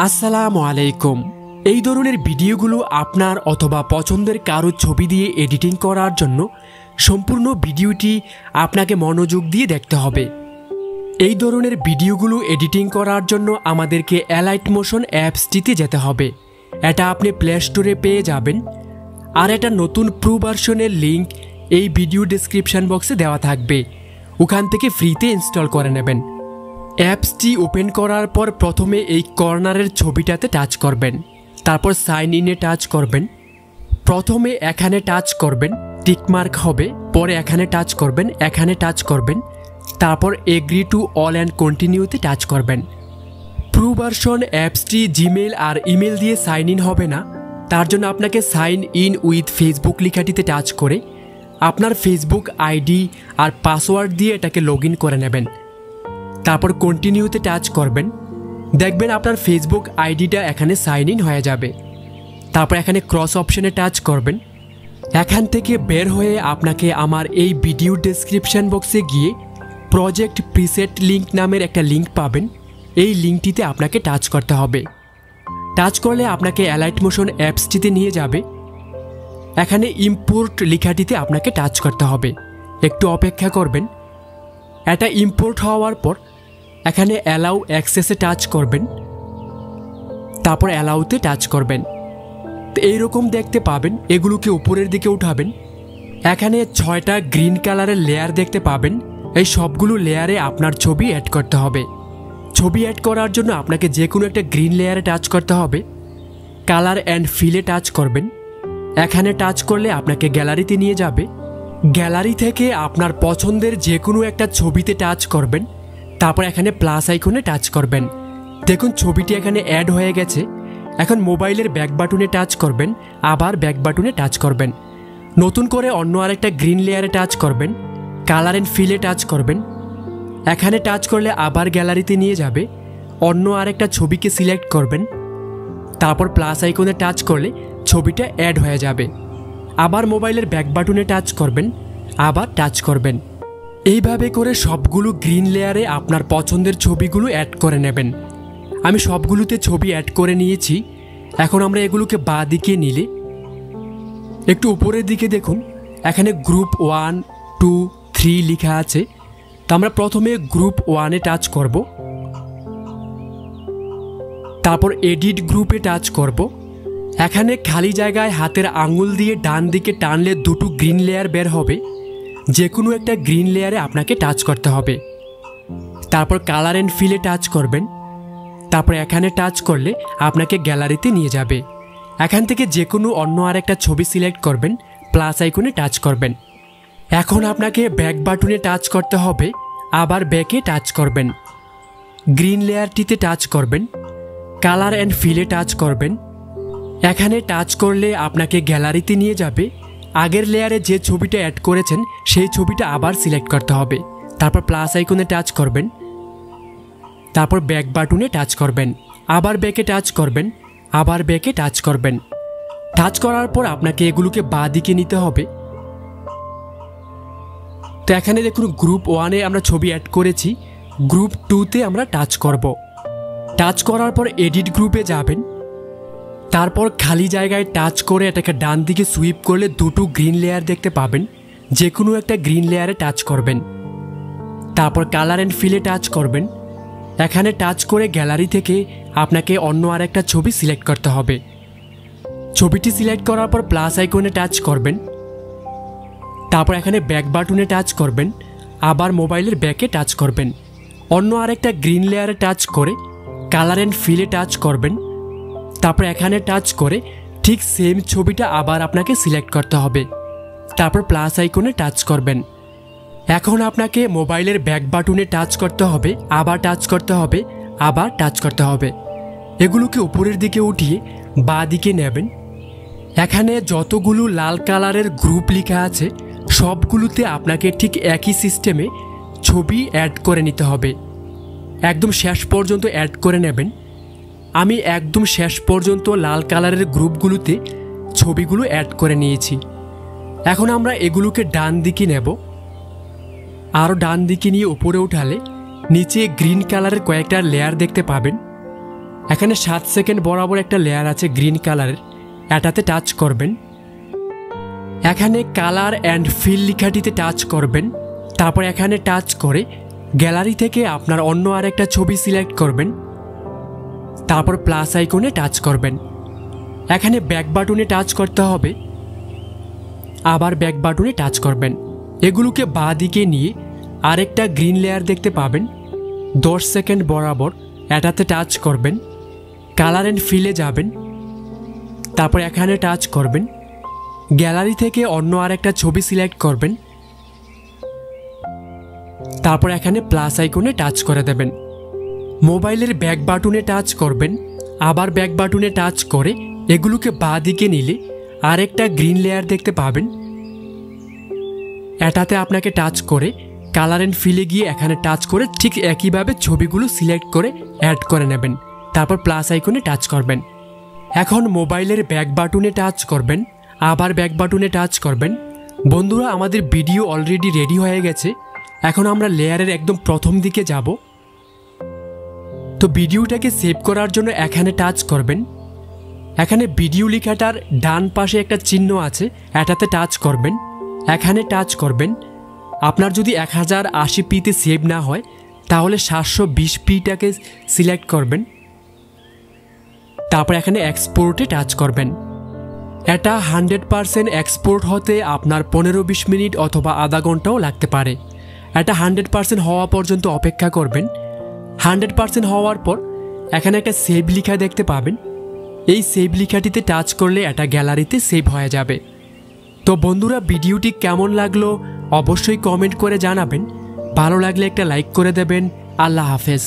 আসসালামু আলাইকুম। এই ধরনের ভিডিওগুলো আপনার অথবা পছন্দের কারো ছবি দিয়ে এডিটিং করার জন্য সম্পূর্ণ ভিডিওটি আপনাকে মনোযোগ দিয়ে দেখতে হবে। এই ধরনের ভিডিওগুলো এডিটিং করার জন্য আমাদেরকে অ্যালাইট মোশন অ্যাপসটিতে যেতে হবে। এটা আপনি প্লে স্টোরে পেয়ে যাবেন, আর এটা নতুন প্রো ভার্সনের লিঙ্ক এই ভিডিও ডেসক্রিপশন বক্সে দেওয়া থাকবে, ওখান থেকে ফ্রিতে ইনস্টল করে নেবেন। অ্যাপসটি ওপেন করার পর প্রথমে এই কর্নারের ছবিটাতে টাচ করবেন, তারপর সাইন ইনে টাচ করবেন। প্রথমে এখানে টাচ করবেন, টিকমার্ক হবে, পরে এখানে টাচ করবেন, এখানে টাচ করবেন, তারপর এগ্রি টু অল অ্যান্ড কন্টিনিউতে টাচ করবেন। প্রো ভার্সন অ্যাপসটি জিমেল আর ইমেল দিয়ে সাইন ইন হবে না, তার জন্য আপনাকে সাইন ইন উইথ ফেসবুক লেখাটিতে টাচ করে আপনার ফেসবুক আইডি আর পাসওয়ার্ড দিয়ে এটাকে লগ ইন করে নেবেন। তারপর কন্টিনিউতে টাচ করবেন, দেখবেন আপনার ফেসবুক আইডিটা এখানে সাইন ইন হয়ে যাবে। তারপর এখানে ক্রস অপশনে টাচ করবেন। এখান থেকে বের হয়ে আপনাকে আমার এই ভিডিও ডেসক্রিপশন বক্সে গিয়ে প্রজেক্ট প্রিসেট লিঙ্ক নামের একটা লিঙ্ক পাবেন, এই লিঙ্কটিতে আপনাকে টাচ করতে হবে। টাচ করলে আপনাকে অ্যালাইট মোশন অ্যাপসটিতে নিয়ে যাবে। এখানে ইম্পোর্ট লেখাটিতে আপনাকে টাচ করতে হবে, একটু অপেক্ষা করবেন। এটা ইম্পোর্ট হওয়ার পর এখানে অ্যালাউ অ্যাক্সেসে টাচ করবেন, তারপর অ্যালাউতে টাচ করবেন। তো এইরকম দেখতে পাবেন, এগুলোকে উপরের দিকে উঠাবেন। এখানে 6টা গ্রিন কালারের লেয়ার দেখতে পাবেন, এই সবগুলো লেয়ারে আপনার ছবি অ্যাড করতে হবে। ছবি অ্যাড করার জন্য আপনাকে যে কোনো একটা গ্রিন লেয়ারে টাচ করতে হবে, কালার অ্যান্ড ফিলে টাচ করবেন। এখানে টাচ করলে আপনাকে গ্যালারিতে নিয়ে যাবে। গ্যালারি থেকে আপনার পছন্দের যে কোনো একটা ছবিতে টাচ করবেন, তারপর এখানে প্লাস আইকনে টাচ করবেন। দেখুন ছবিটি এখানে অ্যাড হয়ে গেছে। এখন মোবাইলের ব্যাক বাটনে টাচ করবেন, আবার ব্যাক বাটনে টাচ করবেন। নতুন করে অন্য আরেকটা গ্রিন লেয়ারে টাচ করবেন, কালার অ্যান্ড ফিলে টাচ করবেন। এখানে টাচ করলে আবার গ্যালারিতে নিয়ে যাবে। অন্য আরেকটা ছবিকে সিলেক্ট করবেন, তারপর প্লাস আইকনে টাচ করলে ছবিটা অ্যাড হয়ে যাবে। আবার মোবাইলের ব্যাক বাটনে টাচ করবেন, আবার টাচ করবেন। এইভাবে করে সবগুলো গ্রিন লেয়ারে আপনার পছন্দের ছবিগুলো অ্যাড করে নেবেন। আমি সবগুলোতে ছবি অ্যাড করে নিয়েছি। এখন আমরা এগুলোকে বাঁ দিকে নিলে একটু উপরের দিকে দেখুন, এখানে গ্রুপ 1, 2, 3 লেখা আছে। তো আমরা প্রথমে গ্রুপ 1-এ টাচ করব, তারপর এডিট গ্রুপে টাচ করব। এখানে খালি জায়গায় হাতের আঙুল দিয়ে ডান দিকে টানলে দুটো গ্রিন লেয়ার বের হবে, যে কোনো একটা গ্রিন লেয়ারে আপনাকে টাচ করতে হবে। তারপর কালার অ্যান্ড ফিলে টাচ করবেন, তারপর এখানে টাচ করলে আপনাকে গ্যালারিতে নিয়ে যাবে। এখান থেকে যে কোনো অন্য আরেকটা ছবি সিলেক্ট করবেন, প্লাস আইকনে টাচ করবেন। এখন আপনাকে ব্যাক বাটনে টাচ করতে হবে, আবার ব্যাকে টাচ করবেন। গ্রিন লেয়ারটিতে টাচ করবেন, কালার অ্যান্ড ফিলে টাচ করবেন। এখানে টাচ করলে আপনাকে গ্যালারিতে নিয়ে যাবে। আগের লেয়ারে যে ছবিটা অ্যাড করেছেন সেই ছবিটা আবার সিলেক্ট করতে হবে। তারপর প্লাস আইকনে টাচ করবেন, তারপর ব্যাক বাটনে টাচ করবেন, আবার ব্যাকে টাচ করবেন, আবার ব্যাকে টাচ করবেন। টাচ করার পর আপনাকে এগুলোকে বাঁ দিকে নিতে হবে। তো এখানে দেখুন গ্রুপ 1-এ আমরা ছবি অ্যাড করেছি, গ্রুপ 2-তে আমরা টাচ করব। টাচ করার পর এডিট গ্রুপে যাবেন, তারপর খালি জায়গায় টাচ করে এটাকে ডান দিকে সুইপ করলে দুটো গ্রিন লেয়ার দেখতে পাবেন, যে কোনো একটা গ্রিন লেয়ারে টাচ করবেন। তারপর কালার অ্যান্ড ফিলে টাচ করবেন। এখানে টাচ করে গ্যালারি থেকে আপনাকে অন্য আরেকটা ছবি সিলেক্ট করতে হবে। ছবিটি সিলেক্ট করার পর প্লাস আইকনে টাচ করবেন, তারপর এখানে ব্যাক বাটনে টাচ করবেন, আবার মোবাইলের ব্যাকে টাচ করবেন। অন্য আরেকটা গ্রিন লেয়ারে টাচ করে কালার অ্যান্ড ফিলে টাচ করবেন, তারপর এখানে টাচ করে ঠিক সেম ছবিটা আবার আপনাকে সিলেক্ট করতে হবে। তারপর প্লাস আইকনে টাচ করবেন। এখন আপনাকে মোবাইলের ব্যাক বাটনে টাচ করতে হবে, আবার টাচ করতে হবে, আবার টাচ করতে হবে। এগুলোকে উপরের দিকে উঠিয়ে বাঁ দিকে নেবেন। এখানে যতগুলো লাল কালারের গ্রুপ লেখা আছে সবগুলোতে আপনাকে ঠিক একই সিস্টেমে ছবি অ্যাড করে নিতে হবে। একদম শেষ পর্যন্ত অ্যাড করে নেবেন। আমি একদম শেষ পর্যন্ত লাল কালারের গ্রুপগুলোতে ছবিগুলো অ্যাড করে নিয়েছি। এখন আমরা এগুলোকে ডান দিকে নেব। আরও ডান দিকে নিয়ে উপরে উঠালে নিচে গ্রিন কালারের কয়েকটা লেয়ার দেখতে পাবেন। এখানে 7 সেকেন্ড বরাবর একটা লেয়ার আছে গ্রিন কালারের, এটাতে টাচ করবেন। এখানে কালার অ্যান্ড ফিল লেখাটিতে টাচ করবেন। তারপর এখানে টাচ করে গ্যালারি থেকে আপনার অন্য আরেকটা ছবি সিলেক্ট করবেন। তারপর প্লাস আইকনে টাচ করবেন। এখানে ব্যাক বাটনে টাচ করতে হবে, আবার ব্যাক বাটনে টাচ করবেন। এগুলোকে বাঁ দিকে নিয়ে আরেকটা গ্রিন লেয়ার দেখতে পাবেন, 10 সেকেন্ড বরাবর এটাতে টাচ করবেন। কালার অ্যান্ড ফিলে যাবেন, তারপর এখানে টাচ করবেন। গ্যালারি থেকে অন্য আরেকটা ছবি সিলেক্ট করবেন। তারপর এখানে প্লাস আইকনে টাচ করে দেবেন। মোবাইলের ব্যাক বাটনে টাচ করবেন, আবার ব্যাক বাটনে টাচ করে এগুলোকে বাঁ দিকে নিলে আরেকটা গ্রিন লেয়ার দেখতে পাবেন। এটাতে আপনাকে টাচ করে কালার অ্যান্ড ফিলে গিয়ে এখানে টাচ করে ঠিক একইভাবে ছবিগুলো সিলেক্ট করে অ্যাড করে নেবেন। তারপর প্লাস আইকনে টাচ করবেন। এখন মোবাইলের ব্যাক বাটনে টাচ করবেন, আবার ব্যাক বাটনে টাচ করবেন। বন্ধুরা, আমাদের ভিডিও অলরেডি রেডি হয়ে গেছে। এখন আমরা লেয়ারের একদম প্রথম দিকে যাব। তো ভিডিওটাকে সেভ করার জন্য এখানে টাচ করবেন। এখানে ভিডিও লেখাটার ডান পাশে একটা চিহ্ন আছে, এটাতে টাচ করবেন। এখানে টাচ করবেন। আপনার যদি 1080pতে সেভ না হয় তাহলে 720pটাকে সিলেক্ট করবেন। তারপর এখানে এক্সপোর্টে টাচ করবেন। এটা 100% এক্সপোর্ট হতে আপনার 15-20 মিনিট অথবা আধা ঘন্টাও লাগতে পারে। এটা 100% হওয়া পর্যন্ত অপেক্ষা করবেন। 100% হওয়ার পর এখানে একটা সেভ লেখা দেখতে পাবেন। এই সেভ লেখাটিতে টাচ করলে এটা গ্যালারিতে সেভ হয়ে যাবে। তো বন্ধুরা, ভিডিওটি কেমন লাগলো অবশ্যই কমেন্ট করে জানাবেন। ভালো লাগলে একটা লাইক করে দেবেন। আল্লাহ হাফেজ।